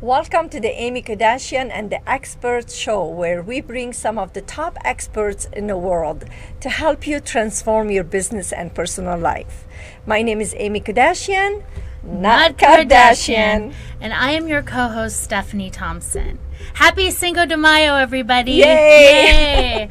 Welcome to the Aimmee Kodachian and the Experts Show, where we bring some of the top experts in the world to help you transform your business and personal life. My name is Aimmee Kodachian, not Kardashian. And I am your co-host, Stephanie Thompson. Happy Cinco de Mayo, everybody. Yay! Yay!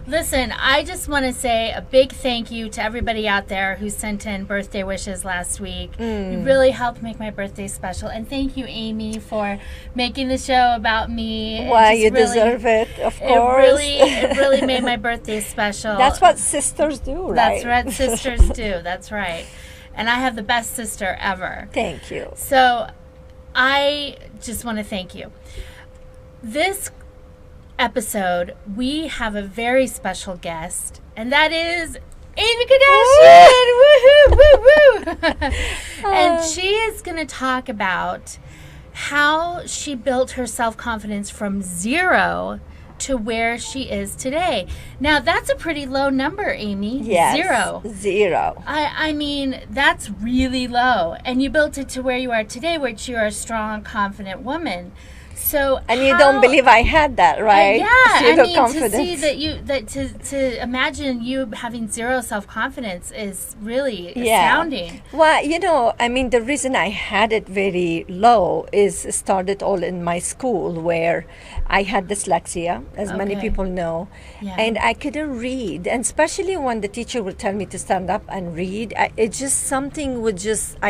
Listen, I just want to say a big thank you to everybody out there who sent in birthday wishes last week. You really helped make my birthday special. And thank you, Aimmee, for making the show about me. Why, you deserve it, of course. It really made my birthday special. That's what sisters do, right? That's what sisters do. That's right. And I have the best sister ever. Thank you. So I just want to thank you. This episode, we have a very special guest, and that is Aimmee Kodachian. Woohoo! Woo-woo! And she is going to talk about how she built her self-confidence from 0 to where she is today. Now, that's a pretty low number, Aimmee. Yes, 0. I mean, that's really low. And you built it to where you are today, which you're a strong, confident woman. So and you don't believe I had that, right? Yeah, I mean, confidence. to see to imagine you having 0 self-confidence is really astounding. Well, the reason I had it very low is started all in my school, where I had dyslexia, as many people know, and I couldn't read. And especially when the teacher would tell me to stand up and read, I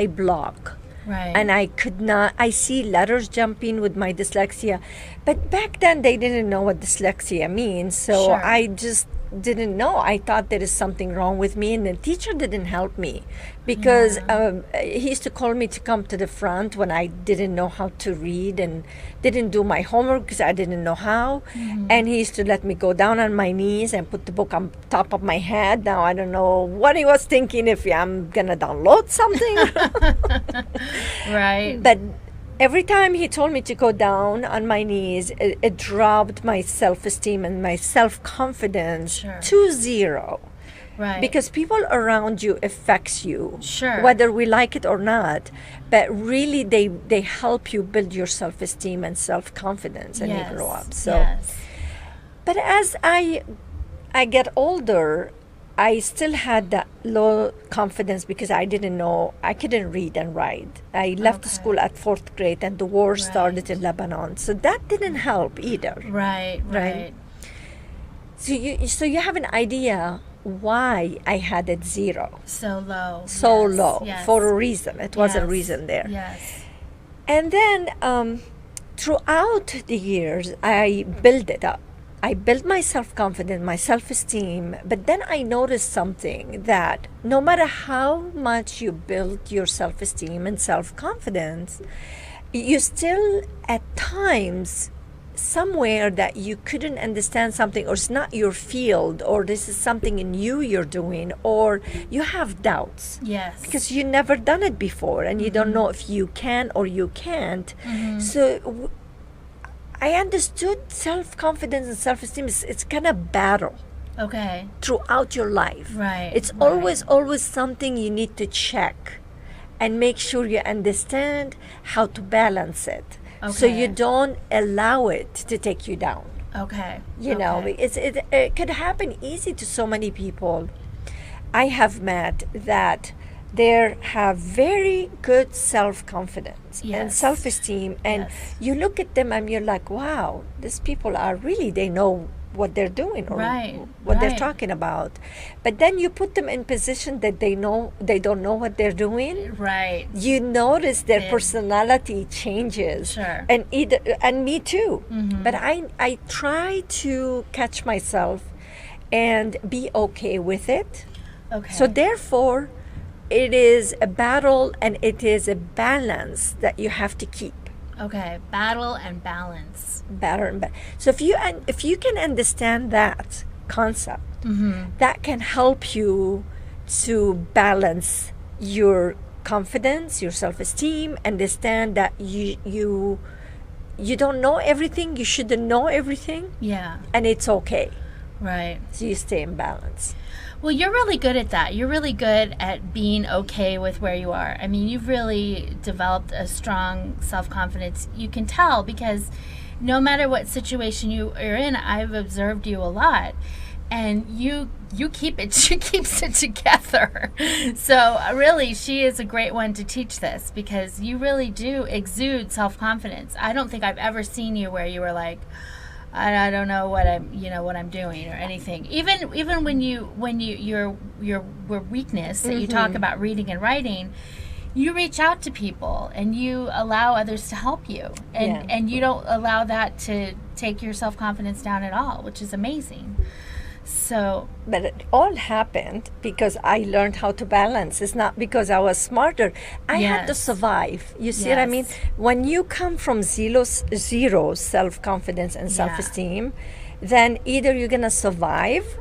block. Right. And I could not, I see letters jumping with my dyslexia. But back then, they didn't know what dyslexia means. So I just didn't know. I thought there is something wrong with me. And the teacher didn't help me because he used to call me to come to the front when I didn't know how to read and didn't do my homework because I didn't know how. And he used to let me go down on my knees and put the book on top of my head. Now, I don't know what he was thinking, if I'm going to download something. Right. But every time he told me to go down on my knees, it dropped my self-esteem and my self-confidence to 0. Right. Because people around you affects you, Sure. whether we like it or not. But really, they help you build your self-esteem and self-confidence, and you grow up. So, but as I get older, I still had that low confidence because I didn't know, I couldn't read and write. I left school at 4th grade and the war started in Lebanon. So that didn't help either. Right. So you have an idea why I had it 0. So low. Yes. For a reason. It was a reason there. Yes. And then throughout the years, I built it up. I built my self-confidence, my self-esteem, but then I noticed something, that no matter how much you build your self-esteem and self-confidence, you still at times somewhere that you couldn't understand something, or it's not your field, or this is something in you're doing, or you have doubts. Yes. Because you never done it before and you don't know if you can or you can't. So I understood self-confidence and self-esteem. It's kind of battle. Okay. Throughout your life. Right. It's always something you need to check and make sure you understand how to balance it. Okay. So you don't allow it to take you down. Okay. You know, it could happen easy to so many people I have met that they have very good self-confidence and self-esteem, and you look at them and you're like, wow, these people are really, they know what they're doing or what they're talking about. But then you put them in position that they don't know what they're doing. Right. You notice their personality changes. Sure. And me too. But I try to catch myself and be okay with it. Okay. So therefore, it is a battle and it is a balance that you have to keep. Okay, battle and balance. So if you can understand that concept, that can help you to balance your confidence, your self-esteem, understand that you don't know everything, you shouldn't know everything. Yeah. And it's okay. Right. So you stay in balance. Well, you're really good at that. You're really good at being okay with where you are. I mean, you've really developed a strong self-confidence. You can tell because no matter what situation you are in, I've observed you a lot. And you keep it, she keeps it together. So really, she is a great one to teach this because you really do exude self-confidence. I don't think I've ever seen you where you were like, I don't know what I'm doing or anything. Even when your weakness that you talk about reading and writing, you reach out to people and you allow others to help you, and you don't allow that to take your self-confidence down at all, which is amazing. So, but it all happened because I learned how to balance. It's not because I was smarter. I had to survive. You see what I mean? When you come from zero self-confidence and self-esteem, then either you're gonna survive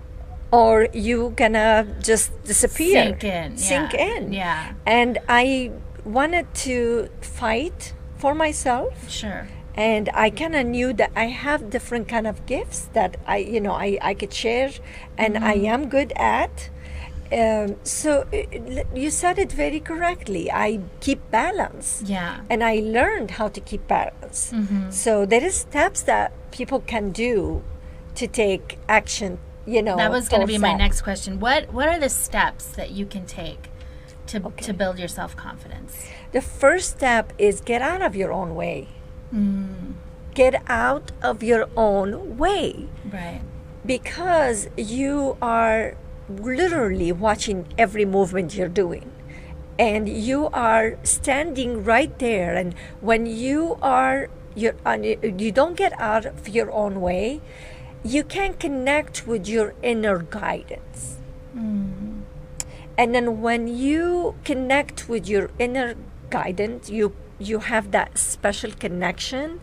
or you're gonna just disappear. Sink in. Yeah. And I wanted to fight for myself. Sure. And I kind of knew that I have different kind of gifts that I could share, and I am good at. So you said it very correctly. I keep balance. Yeah. And I learned how to keep balance. So there is steps that people can do to take action. That was going to be my next question. What are the steps that you can take to build your self-confidence? The first step is get out of your own way. Get out of your own way. Right. Because you are literally watching every movement you're doing. And you are standing right there. And when you don't get out of your own way, you can connect with your inner guidance. And then when you connect with your inner guidance, you have that special connection.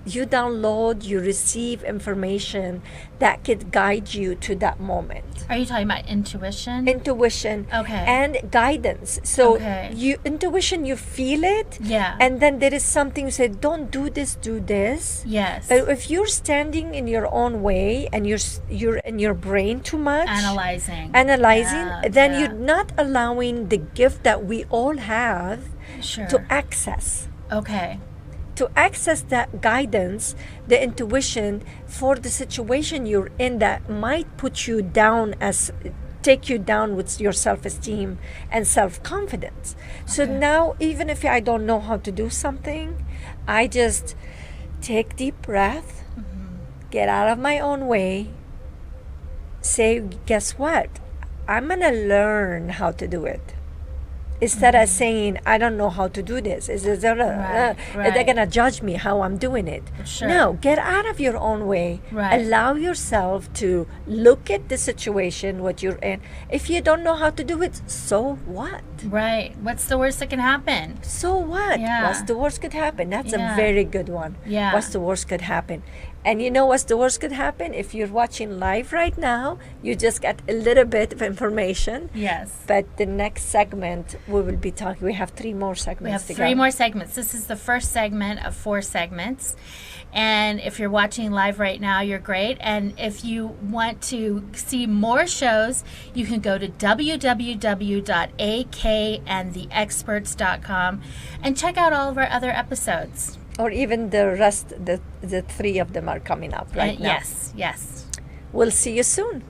You download, you receive information that could guide you to that moment. Are you talking about intuition? Intuition. Okay. And guidance. So intuition, you feel it. Yeah. And then there is something you say, don't do this, do this. Yes. But if you're standing in your own way and you're in your brain too much. Analyzing, then you're not allowing the gift that we all have to access. Okay. To access that guidance, the intuition for the situation you're in that might take you down with your self-esteem and self-confidence. So now, even if I don't know how to do something, I just take deep breath, get out of my own way, say, guess what? I'm gonna learn how to do it. Instead of saying, I don't know how to do this. They're going to judge me how I'm doing it. Sure. No, get out of your own way. Right. Allow yourself to look at the situation, what you're in. If you don't know how to do it, so what? Right. What's the worst that can happen? So what? Yeah. What's the worst could happen? That's a very good one. Yeah. What's the worst could happen? And you know what's the worst could happen? If you're watching live right now, you just got a little bit of information. Yes. But the next segment, we will be talking. We have 3 more segments. We have 3 more segments. This is the first segment of 4 segments. And if you're watching live right now, you're great. And if you want to see more shows, you can go to www.akandtheexperts.com and check out all of our other episodes. Or even the rest, the 3 of them are coming up right now. Yes. We'll see you soon.